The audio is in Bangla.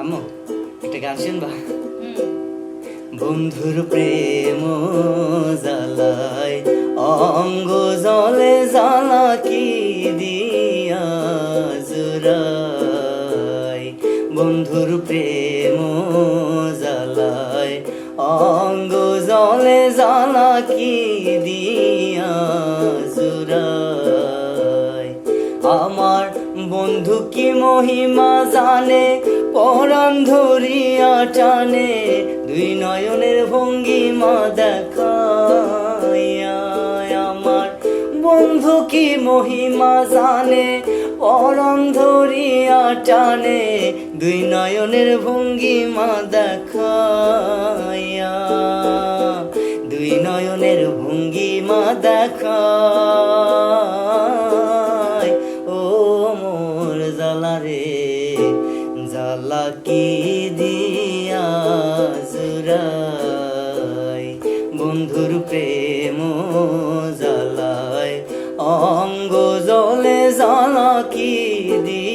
আম্মু একটা গান শুনবা? বন্ধুর প্রেম জ্বালায় অঙ্গ জলে জ্বালা কি দিয়া জুড়াই। বন্ধুর প্রেম জ্বালায় অঙ্গ জলে জ্বালা কি দিয়া জুড়াই। আমার বন্ধু কি মহিমা জানে, পরাণ ধরিয়া টানে, দুই নয়নের ভঙ্গিমা দেখাইয়া। আমার বন্ধু কি মহিমা জানে, পরাণ ধরিয়া টানে, দুই নয়নের ভঙ্গিমা দেখাইয়া। দুই নয়নের ভঙ্গিমা দেখায় ও মোর জ্বালা রে, জ্বালা কি দিয়া জুড়াই। বন্ধুর প্রেম জ্বালায় অঙ্গ জলে জ্বালা কি দিয়া